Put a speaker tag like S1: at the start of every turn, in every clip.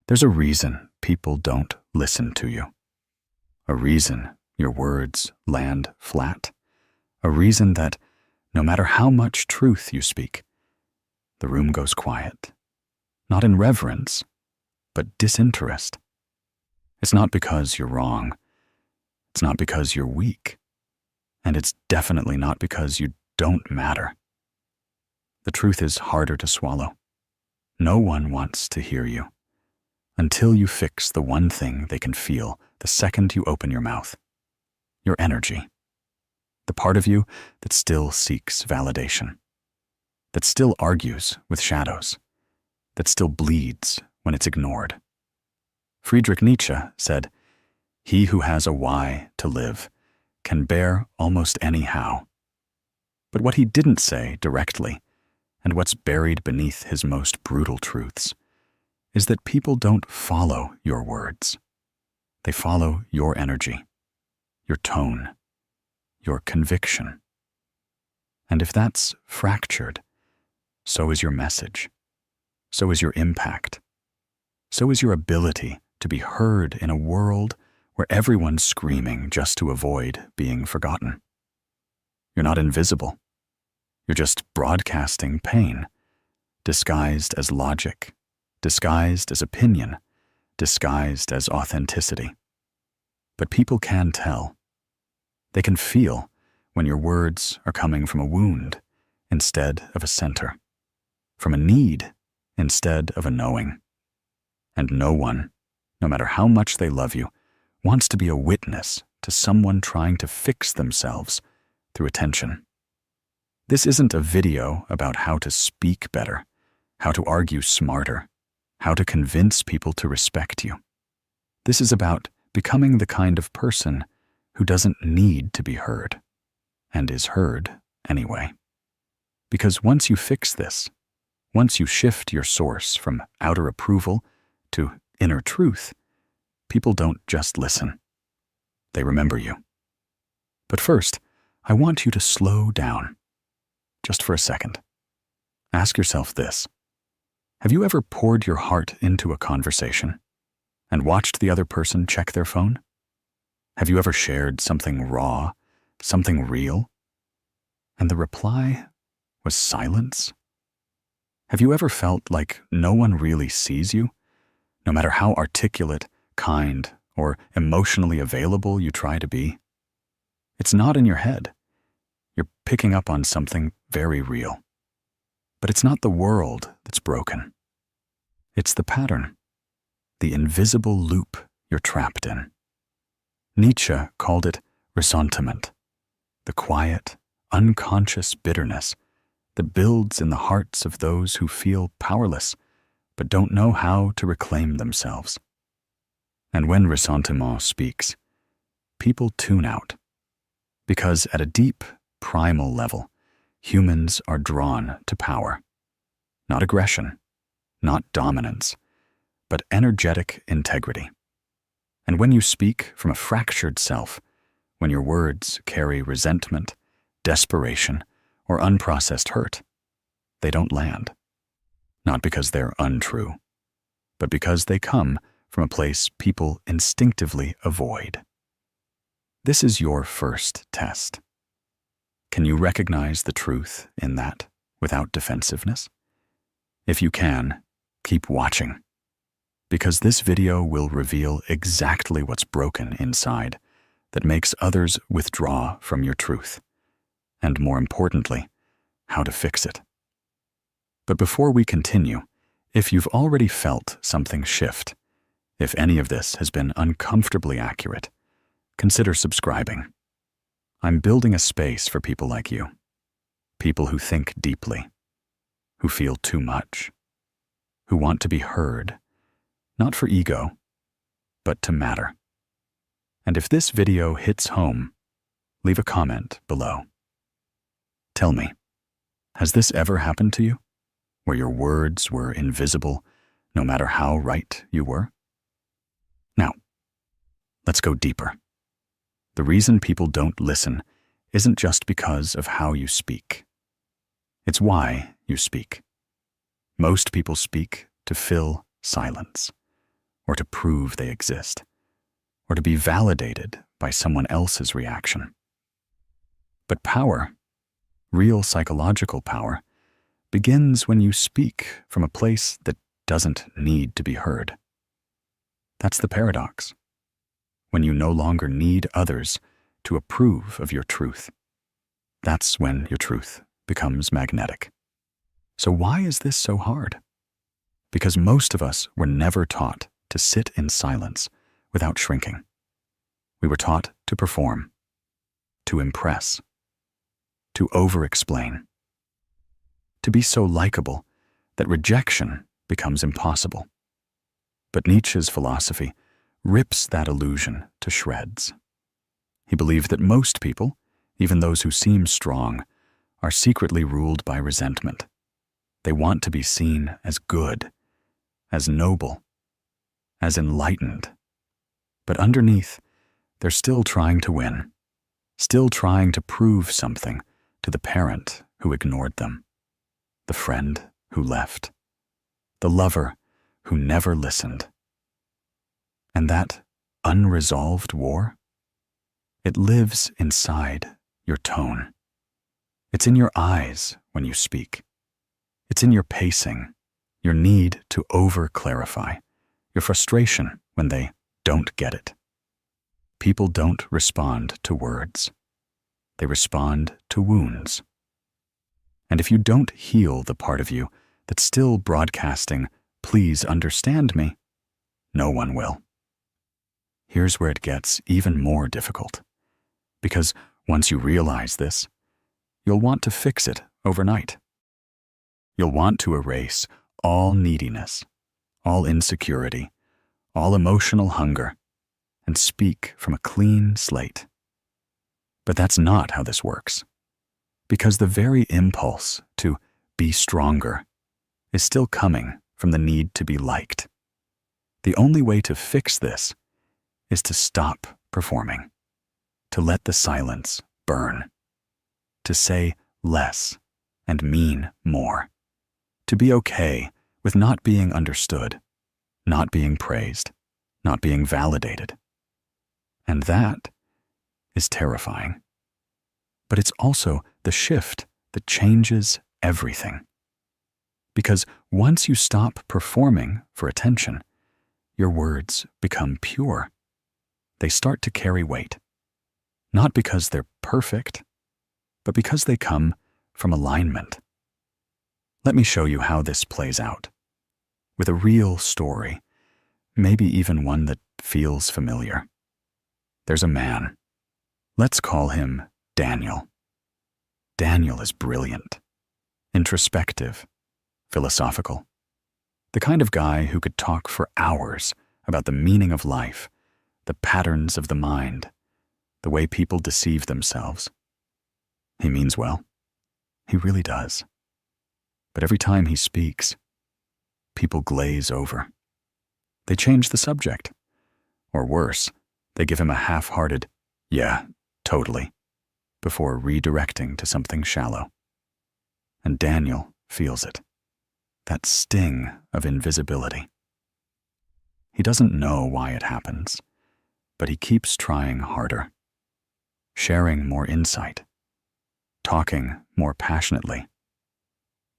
S1: There's a reason people don't listen to you. A reason your words land flat. A reason that no matter how much truth you speak, the room goes quiet. Not in reverence, but disinterest. It's not because you're wrong. It's not because you're weak. And it's definitely not because you don't matter. The truth is harder to swallow. No one wants to hear you until you fix the one thing they can feel the second you open your mouth: your energy. The part of you that still seeks validation, that still argues with shadows, that still bleeds when it's ignored. Friedrich Nietzsche said, "He who has a why to live can bear almost any how." But what he didn't say directly, and what's buried beneath his most brutal truths, is that people don't follow your words. They follow your energy, your tone, your conviction. And if that's fractured, so is your message, so is your impact, so is your ability to be heard in a world where everyone's screaming just to avoid being forgotten. You're not invisible. You're just broadcasting pain, disguised as logic, disguised as opinion, disguised as authenticity. But people can tell. They can feel when your words are coming from a wound instead of a center, from a need instead of a knowing. And no one, no matter how much they love you, wants to be a witness to someone trying to fix themselves through attention. This isn't a video about how to speak better, how to argue smarter, how to convince people to respect you. This is about becoming the kind of person who doesn't need to be heard, and is heard anyway. Because once you fix this, once you shift your source from outer approval to inner truth, people don't just listen. They remember you. But first, I want you to slow down, just for a second. Ask yourself this. Have you ever poured your heart into a conversation and watched the other person check their phone? Have you ever shared something raw, something real, and the reply was silence? Have you ever felt like no one really sees you, no matter how articulate, kind, or emotionally available you try to be? It's not in your head. You're picking up on something very real. But it's not the world that's broken. It's the pattern, the invisible loop you're trapped in. Nietzsche called it ressentiment, the quiet, unconscious bitterness that builds in the hearts of those who feel powerless but don't know how to reclaim themselves. And when ressentiment speaks, people tune out, because at a deep, primal level, humans are drawn to power. Not aggression, not dominance, but energetic integrity. And when you speak from a fractured self, when your words carry resentment, desperation, or unprocessed hurt, they don't land. Not because they're untrue, but because they come from a place people instinctively avoid. This is your first test. Can you recognize the truth in that without defensiveness? If you can, keep watching, because this video will reveal exactly what's broken inside that makes others withdraw from your truth, and more importantly, how to fix it. But before we continue, if you've already felt something shift, if any of this has been uncomfortably accurate, consider subscribing. I'm building a space for people like you, people who think deeply, who feel too much, who want to be heard, not for ego, but to matter. And if this video hits home, leave a comment below. Tell me, has this ever happened to you, where your words were invisible no matter how right you were? Now, let's go deeper. The reason people don't listen isn't just because of how you speak. It's why you speak. Most people speak to fill silence, or to prove they exist, or to be validated by someone else's reaction. But power, real psychological power, begins when you speak from a place that doesn't need to be heard. That's the paradox. When you no longer need others to approve of your truth, that's when your truth becomes magnetic. So why is this so hard? Because most of us were never taught to sit in silence without shrinking. We were taught to perform, to impress, to over-explain, to be so likable that rejection becomes impossible. But Nietzsche's philosophy rips that illusion to shreds. He believed that most people, even those who seem strong, are secretly ruled by resentment. They want to be seen as good, as noble, as enlightened. But underneath, they're still trying to win, still trying to prove something to the parent who ignored them, the friend who left, the lover who never listened. And that unresolved war, it lives inside your tone. It's in your eyes when you speak. It's in your pacing, your need to over-clarify, your frustration when they don't get it. People don't respond to words. They respond to wounds. And if you don't heal the part of you that's still broadcasting, "Please understand me," no one will. Here's where it gets even more difficult. Because once you realize this, you'll want to fix it overnight. You'll want to erase all neediness, all insecurity, all emotional hunger, and speak from a clean slate. But that's not how this works. Because the very impulse to be stronger is still coming from the need to be liked. The only way to fix this is to stop performing, to let the silence burn, to say less and mean more, to be okay with not being understood, not being praised, not being validated. And that is terrifying. But it's also the shift that changes everything. Because once you stop performing for attention, your words become pure. They start to carry weight, not because they're perfect, but because they come from alignment. Let me show you how this plays out, with a real story, maybe even one that feels familiar. There's a man. Let's call him Daniel. Daniel is brilliant, introspective, philosophical, the kind of guy who could talk for hours about the meaning of life, the patterns of the mind, the way people deceive themselves. He means well. He really does. But every time he speaks, people glaze over. They change the subject. Or worse, they give him a half-hearted, "Yeah, totally," before redirecting to something shallow. And Daniel feels it. That sting of invisibility. He doesn't know why it happens, but he keeps trying harder, sharing more insight, talking more passionately.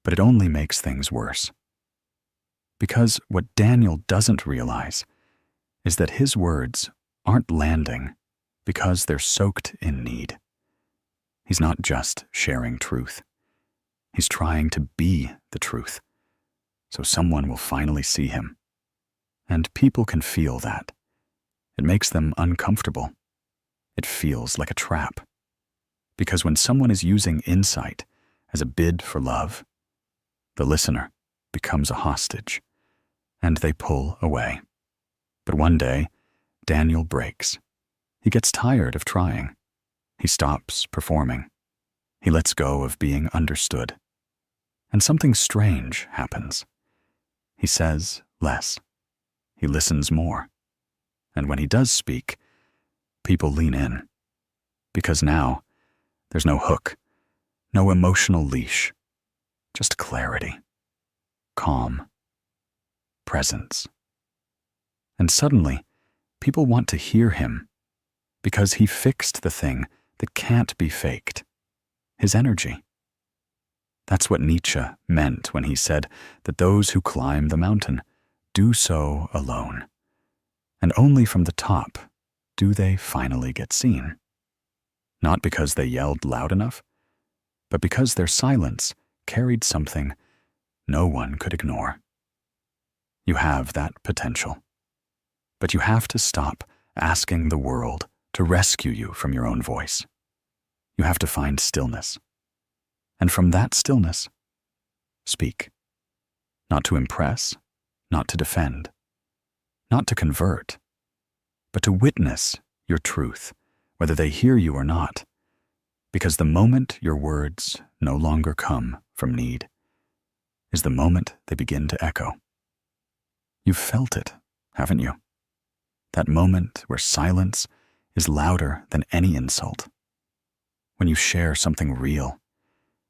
S1: But it only makes things worse. Because what Daniel doesn't realize is that his words aren't landing because they're soaked in need. He's not just sharing truth. He's trying to be the truth, so someone will finally see him. And people can feel that. It makes them uncomfortable. It feels like a trap. Because when someone is using insight as a bid for love, the listener becomes a hostage, and they pull away. But one day, Daniel breaks. He gets tired of trying. He stops performing. He lets go of being understood. And something strange happens. He says less. He listens more. And when he does speak, people lean in. Because now, there's no hook, no emotional leash, just clarity, calm, presence. And suddenly, people want to hear him because he fixed the thing that can't be faked, his energy. That's what Nietzsche meant when he said that those who climb the mountain do so alone, and only from the top do they finally get seen. Not because they yelled loud enough, but because their silence carried something no one could ignore. You have that potential, but you have to stop asking the world to rescue you from your own voice. You have to find stillness. And from that stillness, speak. Not to impress, not to defend, not to convert, but to witness your truth, whether they hear you or not. Because the moment your words no longer come from need is the moment they begin to echo. You've felt it, haven't you? That moment where silence is louder than any insult. When you share something real,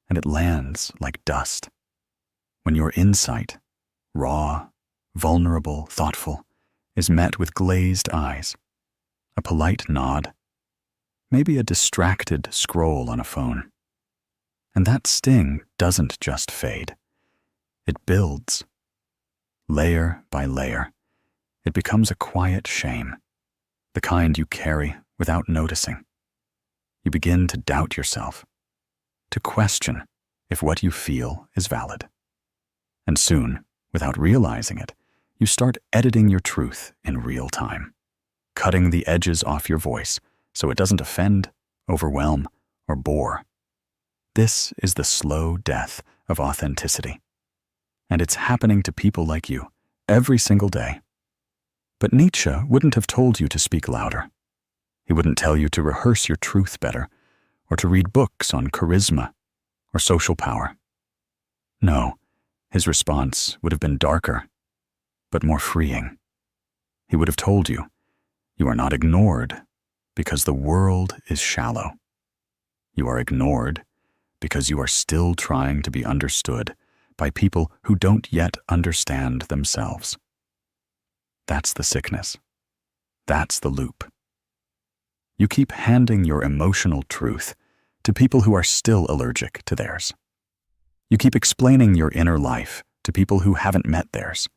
S1: and it lands like dust. When your insight, raw, vulnerable, thoughtful, is met with glazed eyes, a polite nod, maybe a distracted scroll on a phone. And that sting doesn't just fade. It builds. Layer by layer, it becomes a quiet shame, the kind you carry without noticing. You begin to doubt yourself, to question if what you feel is valid. And soon, without realizing it, you start editing your truth in real time, cutting the edges off your voice so it doesn't offend, overwhelm, or bore. This is the slow death of authenticity. And it's happening to people like you every single day. But Nietzsche wouldn't have told you to speak louder. He wouldn't tell you to rehearse your truth better, or to read books on charisma or social power. No, his response would have been darker, but more freeing. He would have told you, you are not ignored because the world is shallow. You are ignored because you are still trying to be understood by people who don't yet understand themselves. That's the sickness. That's the loop. You keep handing your emotional truth to people who are still allergic to theirs. You keep explaining your inner life to people who haven't met theirs.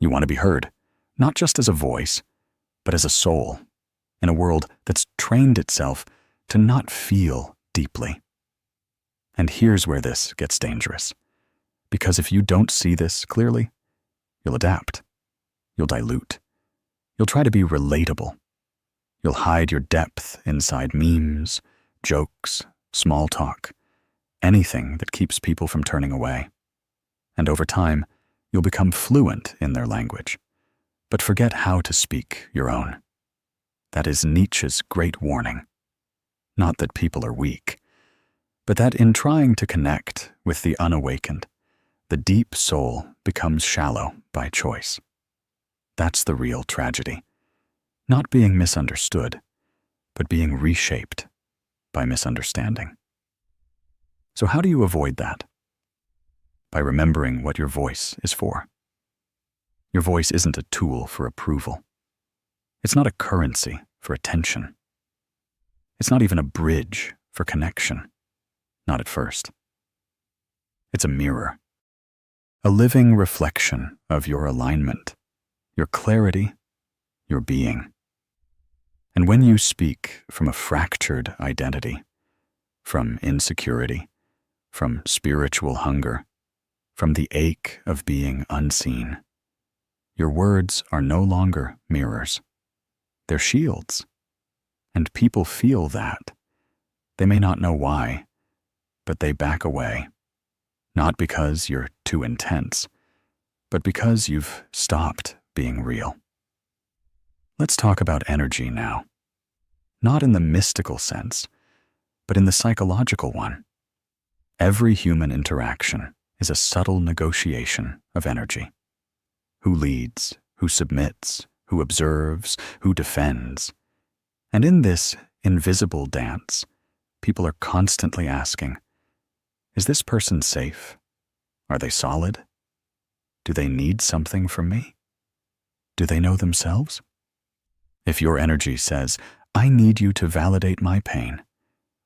S1: You want to be heard, not just as a voice, but as a soul, in a world that's trained itself to not feel deeply. And here's where this gets dangerous. Because if you don't see this clearly, you'll adapt. You'll dilute. You'll try to be relatable. You'll hide your depth inside memes, jokes, small talk, anything that keeps people from turning away. And over time, you'll become fluent in their language, but forget how to speak your own. That is Nietzsche's great warning. Not that people are weak, but that in trying to connect with the unawakened, the deep soul becomes shallow by choice. That's the real tragedy. Not being misunderstood, but being reshaped by misunderstanding. So how do you avoid that? By remembering what your voice is for. Your voice isn't a tool for approval. It's not a currency for attention. It's not even a bridge for connection. Not at first. It's a mirror. A living reflection of your alignment, your clarity, your being. And when you speak from a fractured identity, from insecurity, from spiritual hunger, from the ache of being unseen, your words are no longer mirrors. They're shields. And people feel that. They may not know why, but they back away. Not because you're too intense, but because you've stopped being real. Let's talk about energy now. Not in the mystical sense, but in the psychological one. Every human interaction is a subtle negotiation of energy. Who leads, who submits, who observes, who defends. And in this invisible dance, people are constantly asking, is this person safe? Are they solid? Do they need something from me? do they know themselves? If your energy says, I need you to validate my pain,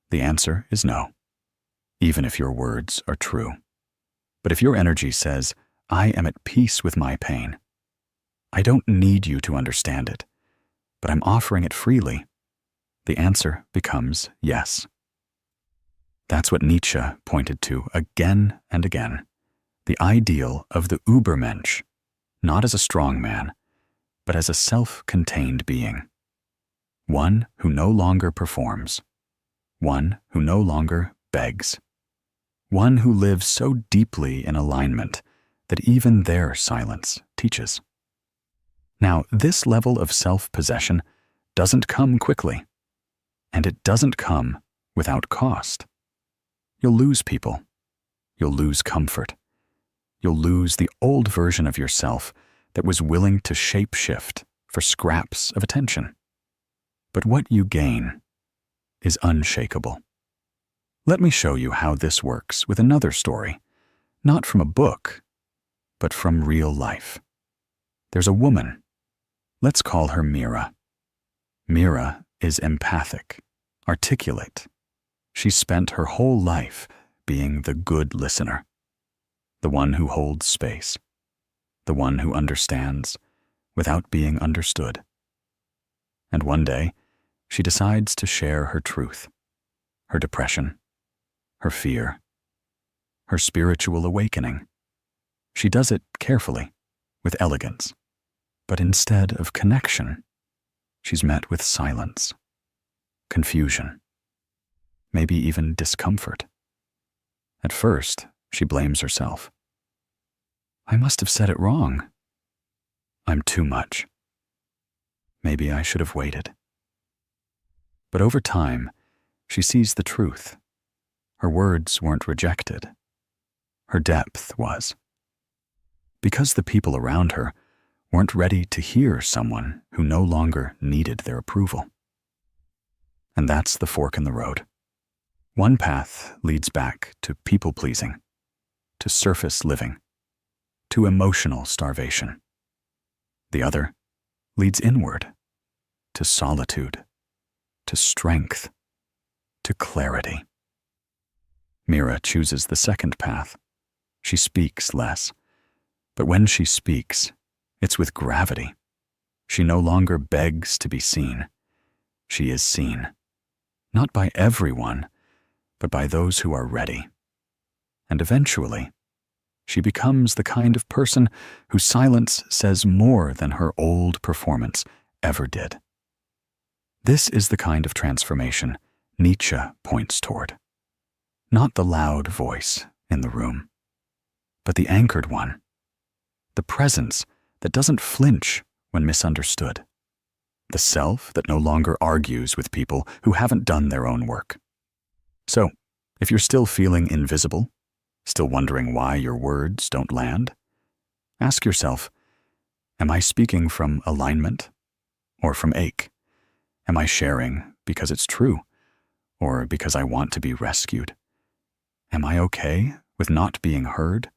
S1: the answer is no, even if your words are true. But if your energy says, I am at peace with my pain, I don't need you to understand it, but I'm offering it freely, the answer becomes yes. That's what Nietzsche pointed to again and again, the ideal of the Übermensch, not as a strong man, but as a self-contained being. One who no longer performs, one who no longer begs, one who lives so deeply in alignment that even their silence teaches. Now, this level of self-possession doesn't come quickly, and it doesn't come without cost. You'll lose people. You'll lose comfort. You'll lose the old version of yourself that was willing to shape-shift for scraps of attention. But what you gain is unshakable. Let me show you how this works with another story, not from a book, but from real life. There's a woman. Let's call her Mira. Mira is empathic, articulate. She spent her whole life being the good listener, the one who holds space, the one who understands without being understood. And one day, she decides to share her truth, her depression, her fear, her spiritual awakening. She does it carefully, with elegance, but instead of connection, she's met with silence, confusion, maybe even discomfort. At first, she blames herself. I must have said it wrong. I'm too much. Maybe I should have waited. But over time, she sees the truth. Her words weren't rejected. Her depth was. Because the people around her weren't ready to hear someone who no longer needed their approval. And that's the fork in the road. One path leads back to people-pleasing, to surface living, to emotional starvation. The other leads inward, to solitude, to strength, to clarity. Mira chooses the second path. She speaks less, but when she speaks, it's with gravity. She no longer begs to be seen. She is seen, not by everyone, but by those who are ready. And eventually, she becomes the kind of person whose silence says more than her old performance ever did. This is the kind of transformation Nietzsche points toward. Not the loud voice in the room, but the anchored one, the presence that doesn't flinch when misunderstood, the self that no longer argues with people who haven't done their own work. So, if you're still feeling invisible, still wondering why your words don't land, ask yourself, am I speaking from alignment or from ache? Am I sharing because it's true or because I want to be rescued? Am I okay with not being heard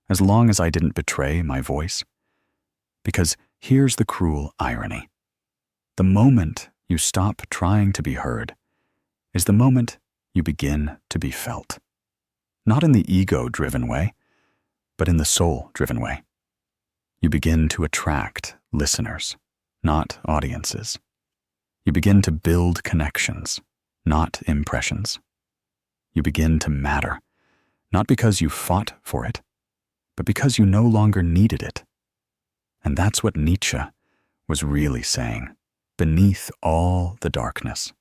S1: as long as I didn't betray my voice? Because here's the cruel irony. The moment you stop trying to be heard is the moment you begin to be felt. Not in the ego-driven way, but in the soul-driven way. You begin to attract listeners, not audiences. You begin to build connections, not impressions. You begin to matter, not because you fought for it, but because you no longer needed it. And that's what Nietzsche was really saying, beneath all the darkness.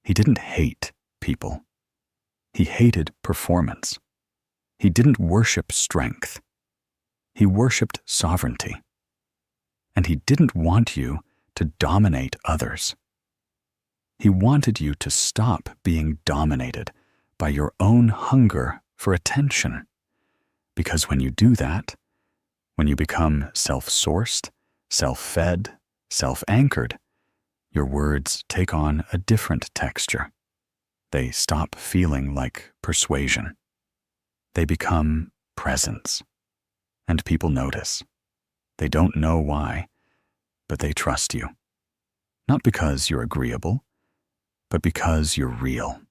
S1: He didn't hate people. He hated performance. He didn't worship strength. He worshipped sovereignty. And he didn't want you to dominate others. He wanted you to stop being dominated by your own hunger for attention. Because when you do that, when you become self-sourced, self-fed, self-anchored, your words take on a different texture. They stop feeling like persuasion. They become presence. And people notice. They don't know why, but they trust you. Not because you're agreeable, but because you're real.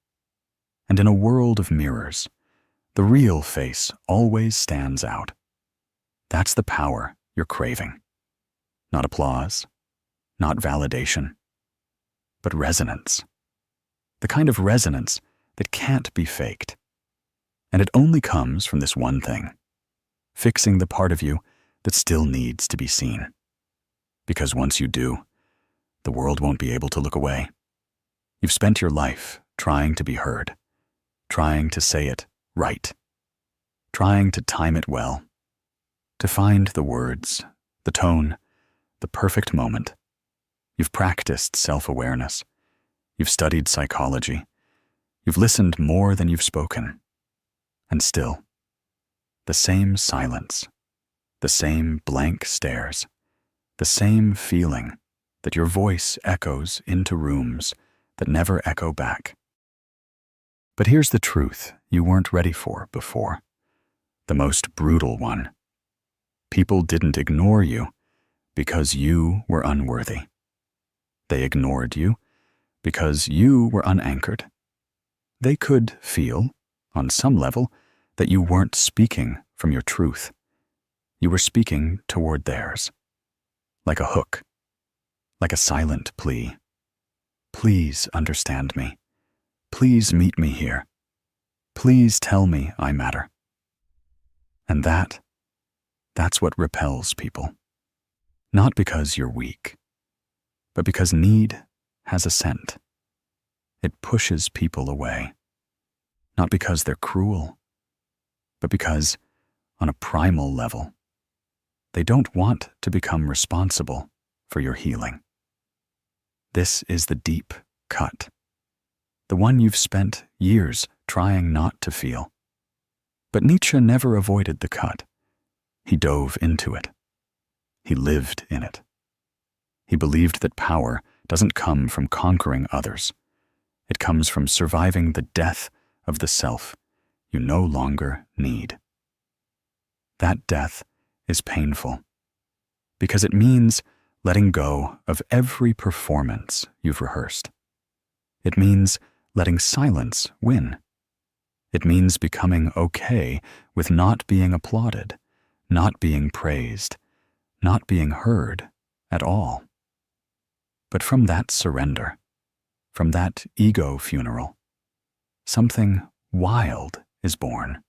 S1: And in a world of mirrors, the real face always stands out. That's the power you're craving. Not applause, not validation, but resonance. The kind of resonance that can't be faked. And it only comes from this one thing: fixing the part of you that still needs to be seen. Because once you do, the world won't be able to look away. You've spent your life trying to be heard, trying to say it right, trying to time it well, to find the words, the tone, the perfect moment. You've practiced self-awareness. You've studied psychology. You've listened more than you've spoken. And still, the same silence, the same blank stares, the same feeling that your voice echoes into rooms that never echo back. But here's the truth you weren't ready for before, the most brutal one. People didn't ignore you because you were unworthy. They ignored you because you were unanchored. They could feel, on some level, that you weren't speaking from your truth. You were speaking toward theirs, like a hook, like a silent plea. Please understand me. Please meet me here. Please tell me I matter. And that's what repels people. Not because you're weak, but because need has a scent. It pushes people away. Not because they're cruel, but because, on a primal level, they don't want to become responsible for your healing. This is the deep cut, the one you've spent years trying not to feel. But Nietzsche never avoided the cut. He dove into it. He lived in it. He believed that power doesn't come from conquering others. It comes from surviving the death of the self you no longer need. That death is painful because it means letting go of every performance you've rehearsed. It means letting silence win. It means becoming okay with not being applauded, not being praised, not being heard at all. But from that surrender, from that ego funeral, something wild is born.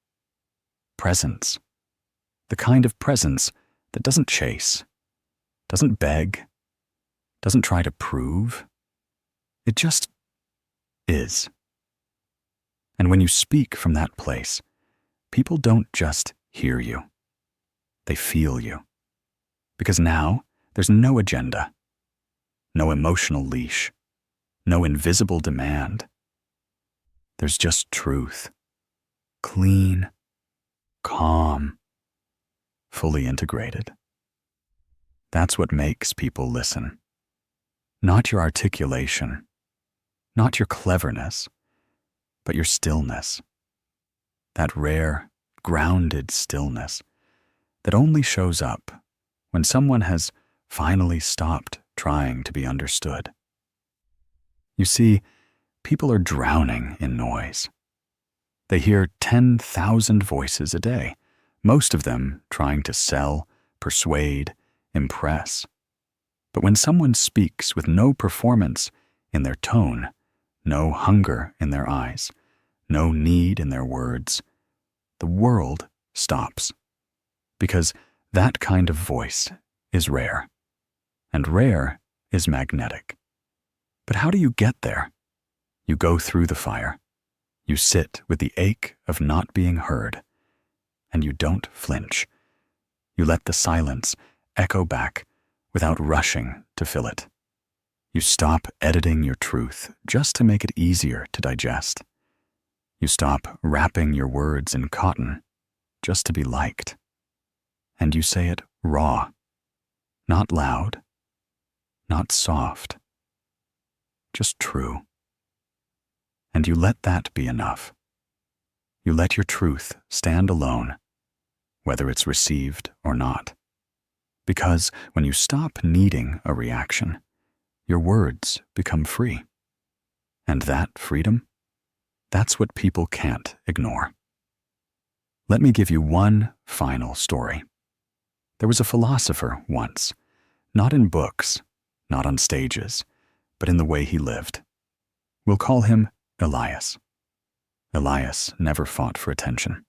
S1: Presence. The kind of presence that doesn't chase, doesn't beg, doesn't try to prove. It just is. And when you speak from that place, people don't just hear you. They feel you. Because now there's no agenda, no emotional leash, no invisible demand. There's just truth. Clean, calm, fully integrated. That's what makes people listen. Not your articulation, not your cleverness, but your stillness. That rare, grounded stillness that only shows up when someone has finally stopped trying to be understood. You see, people are drowning in noise. They hear 10,000 voices a day, most of them trying to sell, persuade, impress. But when someone speaks with no performance in their tone, no hunger in their eyes, no need in their words, the world stops. Because that kind of voice is rare, and rare is magnetic. But how do you get there? You go through the fire. You sit with the ache of not being heard, and you don't flinch. You let the silence echo back without rushing to fill it. You stop editing your truth just to make it easier to digest. You stop wrapping your words in cotton just to be liked. And you say it raw, not loud, not soft, just true. And you let that be enough. You let your truth stand alone, whether it's received or not, Because when you stop needing a reaction, your words become free. And that freedom, that's what people can't ignore. Let me give you one final story. There was a philosopher once, not in books, not on stages, but in the way he lived. We'll call him Elias. Elias never fought for attention,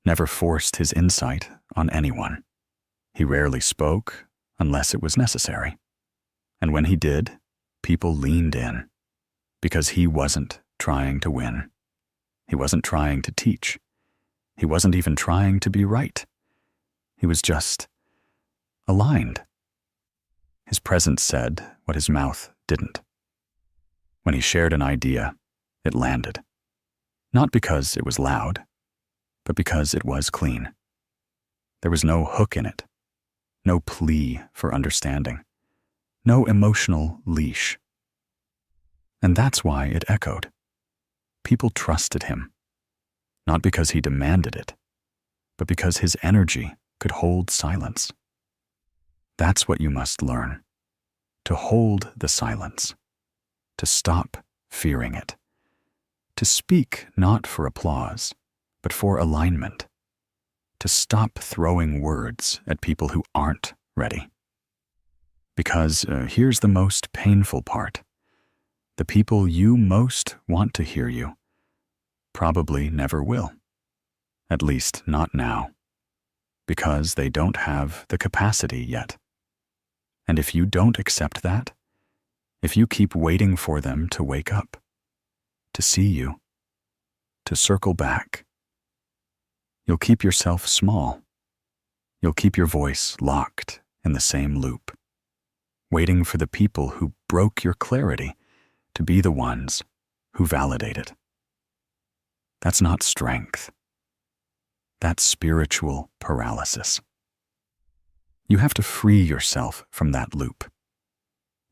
S1: never forced his insight on anyone. He rarely spoke unless it was necessary. And when he did, people leaned in, because he wasn't trying to win. He wasn't trying to teach. He wasn't even trying to be right. He was just aligned. His presence said what his mouth didn't. When he shared an idea, it landed. Not because it was loud, but because it was clean. There was no hook in it, no plea for understanding, no emotional leash. And that's why it echoed. People trusted him, not because he demanded it, but because his energy could hold silence. That's what you must learn, to hold the silence, to stop fearing it, to speak not for applause, but for alignment, to stop throwing words at people who aren't ready. Because here's the most painful part. The people you most want to hear you probably never will, at least not now, because they don't have the capacity yet. And if you don't accept that, if you keep waiting for them to wake up, to see you, to circle back, you'll keep yourself small. You'll keep your voice locked in the same loop, waiting for the people who broke your clarity to be the ones who validate it. That's not strength. That's spiritual paralysis. You have to free yourself from that loop.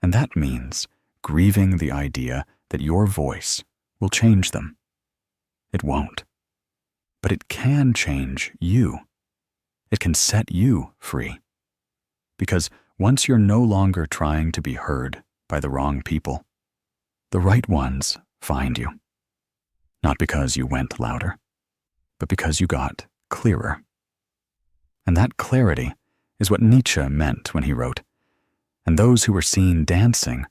S1: And that means grieving the idea that your voice will change them. It won't. But it can change you. It can set you free. Because once you're no longer trying to be heard by the wrong people, the right ones find you. Not because you went louder, but because you got clearer. And that clarity is what Nietzsche meant when he wrote, "And those who were seen dancing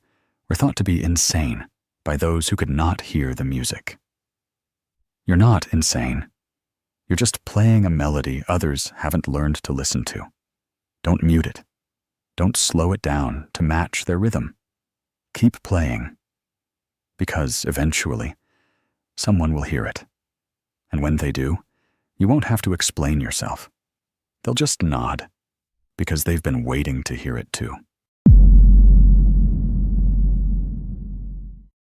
S1: were thought to be insane by those who could not hear the music." You're not insane. You're just playing a melody others haven't learned to listen to. Don't mute it. Don't slow it down to match their rhythm. Keep playing. Because eventually, someone will hear it. And when they do, you won't have to explain yourself. They'll just nod, because they've been waiting to hear it too.